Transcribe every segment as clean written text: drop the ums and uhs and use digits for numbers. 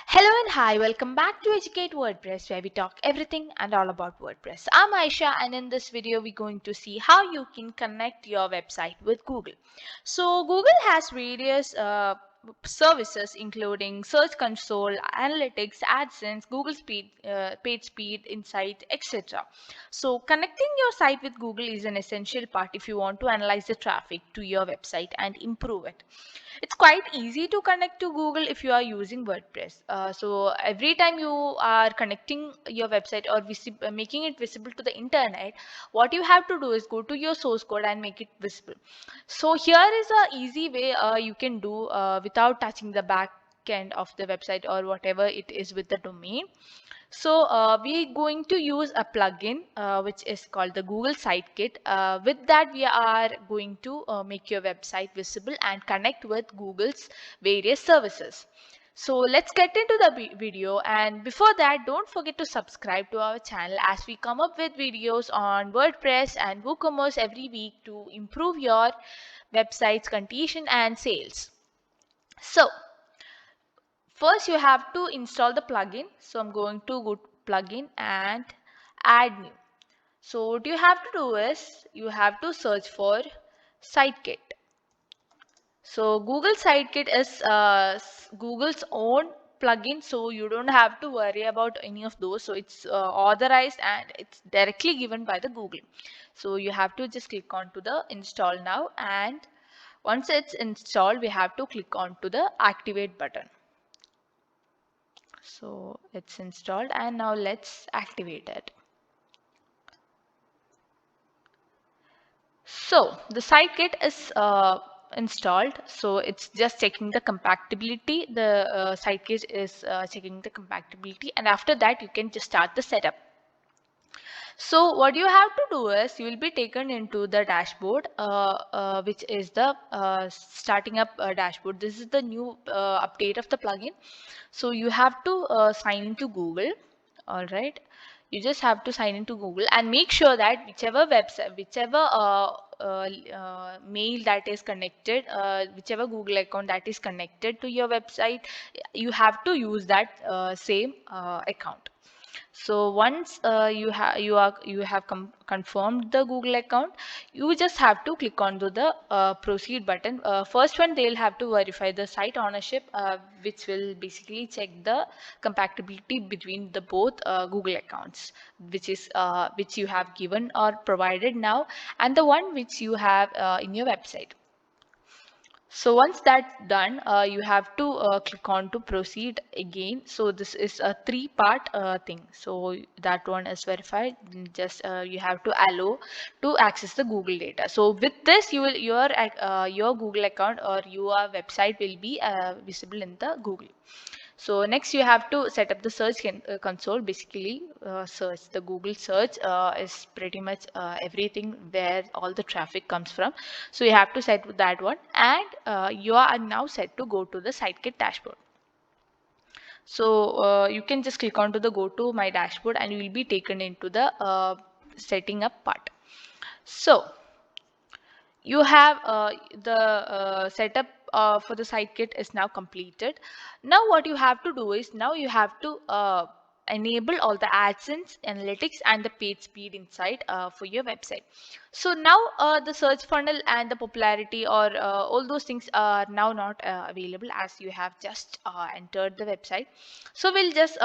Hello and hi, welcome back to Educate WordPress where we talk everything and all about WordPress. I'm Aisha and in this video we're going to see how you can connect your website with Google. So Google has various services including Search Console, Analytics, AdSense, Google Speed, Page Speed, Insight, etc. So connecting your site with Google is an essential part if you want to analyze the traffic to your website and improve it. It's quite easy to connect to Google if you are using WordPress. So every time you are connecting your website or making it visible to the internet, what you have to do is go to your source code and make it visible. So here is a easy way you can do without touching the back end of the website or whatever it is with the domain. So we're going to use a plugin which is called the Google Sitekit. With that, we are going to make your website visible and connect with Google's various services. So let's get into the video, and before that, don't forget to subscribe to our channel as we come up with videos on WordPress and WooCommerce every week to improve your website's condition and sales. So first, you have to install the plugin. So I'm going to go to plugin and add new. So what you have to do is you have to search for Sitekit. So Google Sitekit is Google's own plugin, so you don't have to worry about any of those. So it's authorized and it's directly given by the Google. So you have to just click on to the install now, and once it's installed, we have to click on to the activate button. So it's installed and now let's activate it. So the Sitekit is installed. So it's just checking the compatibility. The Sitekit is checking the compatibility, and after that you can just start the setup. So what you have to do is you will be taken into the dashboard, which is the starting up dashboard. This is the new update of the plugin. So you have to sign into Google. All right. You just have to sign into Google and make sure that whichever website, whichever mail that is connected, whichever Google account that is connected to your website, you have to use that same account. So once you have confirmed the Google account, you just have to click on to the proceed button. First one, they'll have to verify the site ownership, which will basically check the compatibility between the both Google accounts, which you have given or provided now, and the one which you have in your website. So once that's done, you have to click on to proceed again. So this is a three-part thing. So that one is verified. Just you have to allow to access the Google data. So with this, your Google account or your website will be visible in the Google. So next you have to set up the search console. Basically, search the Google search is pretty much everything where all the traffic comes from. So you have to set that one, and you are now set to go to the Sitekit dashboard. So you can just click on to the go to my dashboard and you will be taken into the setting up part. So you have the setup for the Sitekit is now completed. Now what you have to do is now you have to enable all the AdSense, analytics, and the page speed insight for your website. So now the search funnel and the popularity or all those things are now not available as you have just entered the website. So we'll just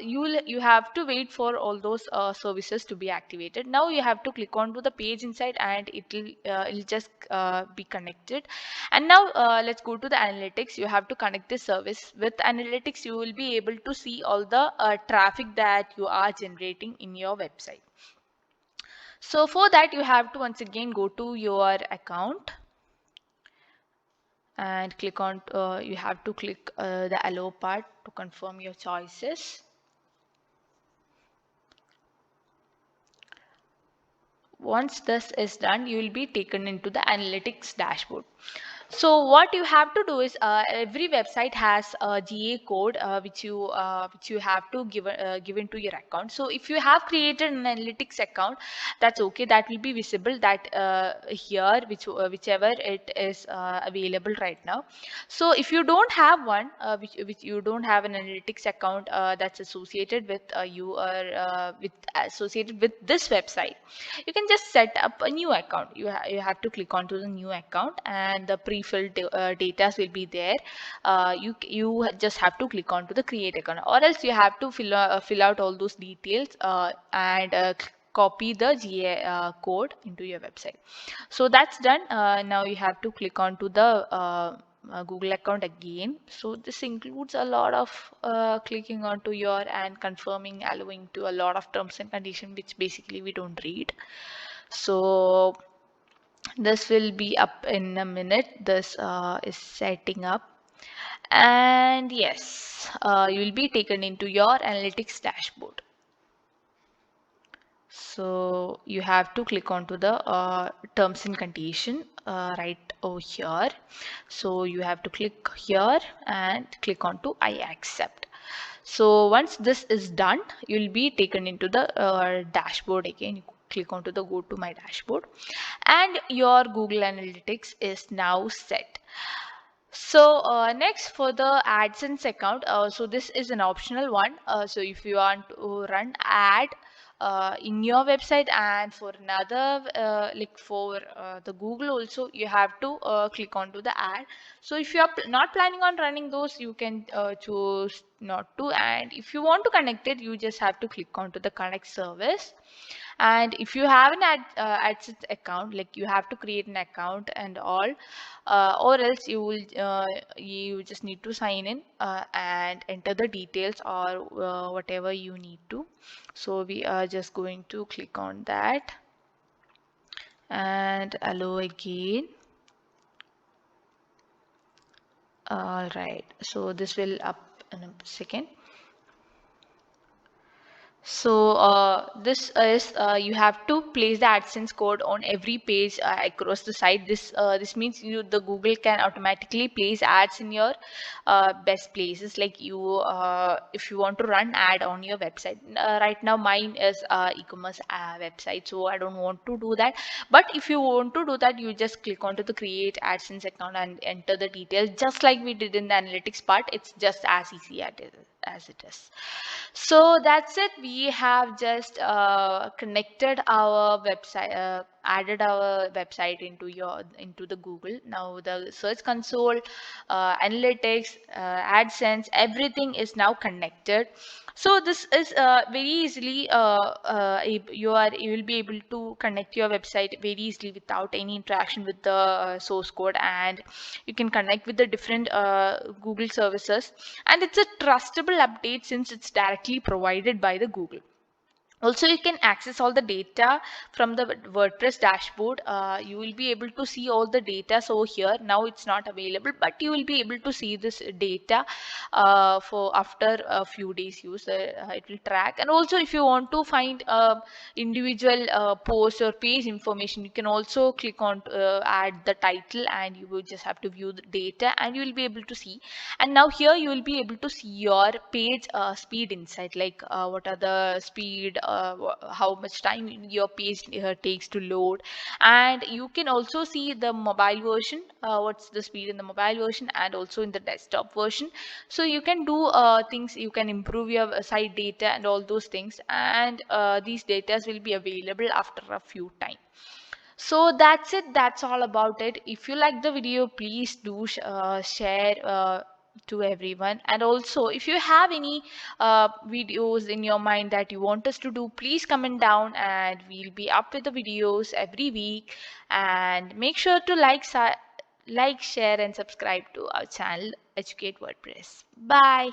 you have to wait for all those services to be activated. Now you have to click on to the page inside and it'll just be connected. And now let's go to the analytics. You have to connect this service. With analytics, you will be able to see all the traffic that you are generating in your website. So for that, you have to once again go to your account and click on, you have to click the allow part to confirm your choices. Once this is done, you will be taken into the analytics dashboard. So what you have to do is every website has a GA code which you have to give into your account. So if you have created an analytics account, that's okay. That will be visible that here whichever it is available right now. So if you don't have one, which you don't have an analytics account that's associated with you or with associated with this website, you can just set up a new account. You have to click onto the new account and the pre-filled data will be there. You just have to click onto the create account, or else you have to fill out all those details and copy the GA code into your website. So that's done. Now you have to click onto the Google account again. So this includes a lot of clicking onto your and confirming, allowing to a lot of terms and conditions, which basically we don't read. So this will be up in a minute. This is setting up. And yes, you will be taken into your analytics dashboard. So you have to click onto the terms and condition right over here. So you have to click here and click onto I accept. So once this is done, you'll be taken into the dashboard again. You click onto the go to my dashboard and your Google Analytics is now set. So next for the AdSense account, so this is an optional one. So if you want to run ad in your website and for another like for the Google also, you have to click onto the ad. So if you are not planning on running those, you can choose not to. And if you want to connect it, you just have to click onto the connect service. And if you have an AdSense account, like you have to create an account and all, or else you just need to sign in and enter the details or whatever you need to. So we are just going to click on that and allow again. All right, so this will up in a second. So this is you have to place the AdSense code on every page across the site. This means the Google can automatically place ads in your best places. Like if you want to run ad on your website. Right now mine is e-commerce website, so I don't want to do that. But if you want to do that, you just click onto the create AdSense account and enter the details, just like we did in the analytics part. It's just as easy as it is. So that's it. We have just connected our website, added our website into the Google. Now the Search Console, analytics, AdSense, everything is now connected. So this is very easily you will be able to connect your website very easily without any interaction with the source code, and you can connect with the different Google services, and it's a trustable update since it's directly provided by the Google. Also, you can access all the data from the WordPress dashboard. You will be able to see all the data. So here now it's not available, but you will be able to see this data for after a few days use. It will track. And also if you want to find individual post or page information, you can also click on add the title and you will just have to view the data and you will be able to see. And now here you will be able to see your page speed insight, like what are the speed, how much time your page takes to load, and you can also see the mobile version, what's the speed in the mobile version and also in the desktop version. So you can do things, you can improve your site data and all those things, and these data will be available after a few time. So that's it, that's all about it. If you like the video, please do share to everyone. And also if you have any videos in your mind that you want us to do, please comment down and we'll be up with the videos every week. And make sure to like, share and subscribe to our channel Educate WordPress. Bye.